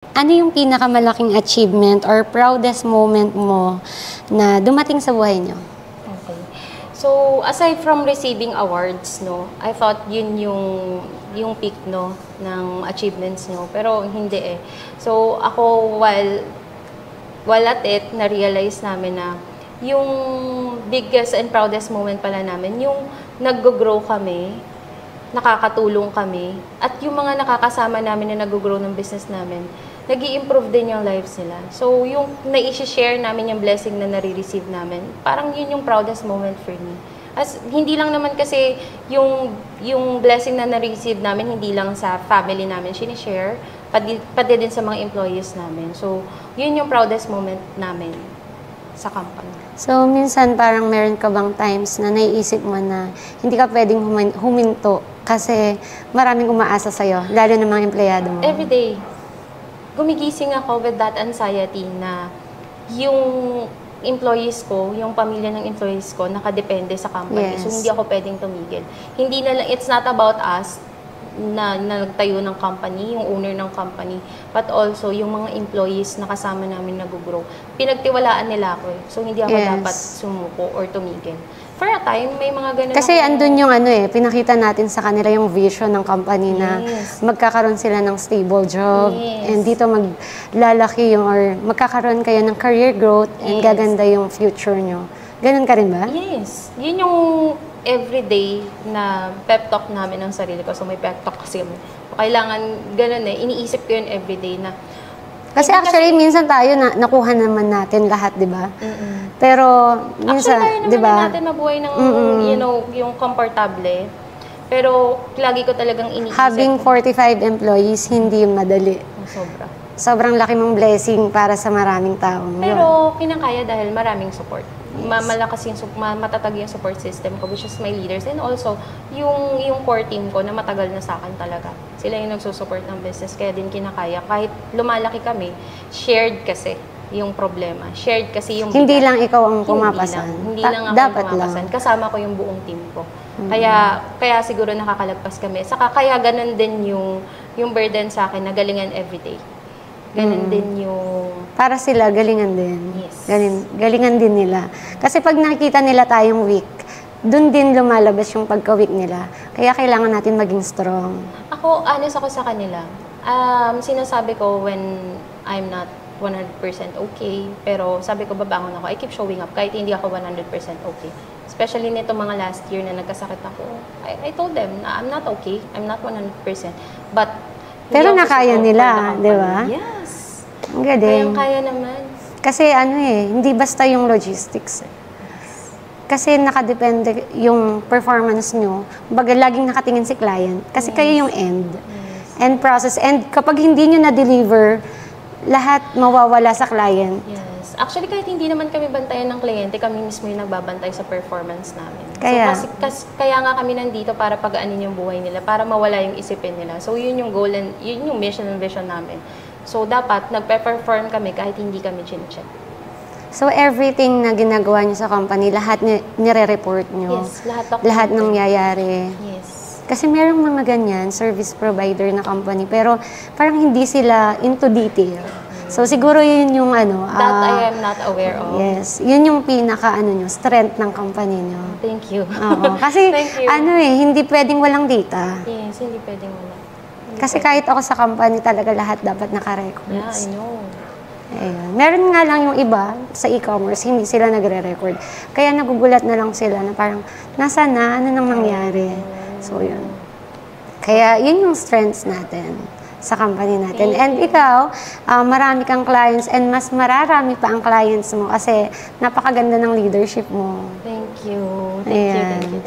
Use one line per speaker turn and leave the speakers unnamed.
Ano yung pinakamalaking achievement or proudest moment mo na dumating sa buhay niyo?
Okay. So, aside from receiving awards, no, I thought yun yung peak, no, ng achievements, no. Pero hindi eh. So, ako, while at it, na-realize namin na yung biggest and proudest moment pala namin, yung nag-grow kami, nakakatulong kami, at yung mga nakakasama namin na nag-grow ng business namin, nag-i-improve din yung lives nila. So, yung na-i-share namin yung blessing na nare-receive namin, parang yun yung proudest moment for me. As hindi lang naman kasi yung blessing na na-receive namin, hindi lang sa family namin sinishare, pati din sa mga employees namin. So, yun yung proudest moment namin sa company.
So, minsan parang meron ka bang times na naiisip mo na hindi ka pwedeng huminto kasi maraming umaasa sa'yo, lalo ng mga empleyado mo?
Every day, gumigising ako with that anxiety na yung employees ko, yung pamilya ng employees ko, nakadepende sa company.
Yes.
So, hindi ako pwedeng tumigil. Hindi na lang, it's not about us na nagtayo ng company, yung owner ng company, but also yung mga employees na kasama namin nag-grow. Pinagtiwalaan nila ako eh. So, hindi ako dapat sumuko or tumigil. For a time, may mga ganun.
Kasi andun yung pinakita natin sa kanila yung vision ng company na magkakaroon sila ng stable job. And dito maglalaki yung, or magkakaroon kayo ng career growth and gaganda yung future nyo. Ganun ka rin ba?
Yes. Yun yung everyday na pep talk namin ng sarili ko. So may pep talk kasi kailangan ganun eh. Iniisip ko yun everyday na.
Kasi actually, minsan tayo nakuha naman natin lahat, di ba? Pero minsan,
actually,
di ba?
Natin mabuhay ng, you know, yung komportable. Pero lagi ko talagang iniisip.
Having 45 employees, hindi madali.
Sobra.
Sobrang laki mong blessing para sa maraming tao.
Pero kinakaya dahil maraming support. Malakas yung, matatag yung support system ko, which is my leaders. And also, yung core team ko na matagal na sa akin talaga. Sila yung nagsusupport ng business, kaya din kinakaya. Kahit lumalaki kami, shared kasi yung problema. Shared kasi yung
hindi lang ikaw ang pumapasan.
Hindi lang ako
dapat
pumapasan.
lang.
Kasama ko yung buong team ko. Kaya siguro nakakalagpas kami. Saka kaya ganun din yung burden sa akin na galingan everyday. Ganun din yung...
Para sila, galingan din.
Yes.
Galingan din nila. Kasi pag nakikita nila tayong weak, dun din lumalabas yung pagka-weak nila. Kaya kailangan natin maging strong.
Ako, honest ako sa kanila. Sinasabi ko when I'm not 100% okay, pero sabi ko babangon ako, I keep showing up kahit hindi ako 100% okay. Especially nito mga last year na nagkasakit ako. I told them na I'm not okay, I'm not 100%. But
pero nakaya nila, di ba?
Yes.
Ang galing.
Kaya naman.
Kasi hindi basta yung logistics. Kasi nakadepende yung performance nyo. Baga, laging nakatingin si client. Kasi kayo yung end process. And kapag hindi nyo na-deliver, lahat mawawala sa client.
Yes. Actually, kahit hindi naman kami bantayan ng kliyente, kami mismo yung nagbabantay sa performance namin.
Kaya?
So, kaya nga kami nandito para pagaanin yung buhay nila, para mawala yung isipin nila. So, yun yung goal and yun yung mission and vision namin. So, dapat nagpe-perform kami kahit hindi kami chin-check.
So, everything na ginagawa nyo sa company, lahat nire-report nyo?
Yes,
lahat nangyayari?
Yes.
Kasi merong mga ganyan, service provider na company, pero parang hindi sila into detail. So, siguro yun yung
that I am not aware of.
Yes. Yun yung strength ng company nyo.
Thank you.
Oo. Kasi,
Thank you.
Hindi pwedeng walang data.
Yes, hindi pwedeng wala.
Kasi kahit ako sa company, talaga lahat dapat naka-records.
Yeah, I know.
Ayun. Meron nga lang yung iba sa e-commerce, hindi sila nagre-record. Kaya nagugulat na lang sila na parang, nasa na? Ano nang nangyari? So, yun. Kaya, yun yung strengths natin sa company natin. And ikaw, marami kang clients and mas mararami pa ang clients mo kasi napakaganda ng leadership mo.
Thank you. Thank you.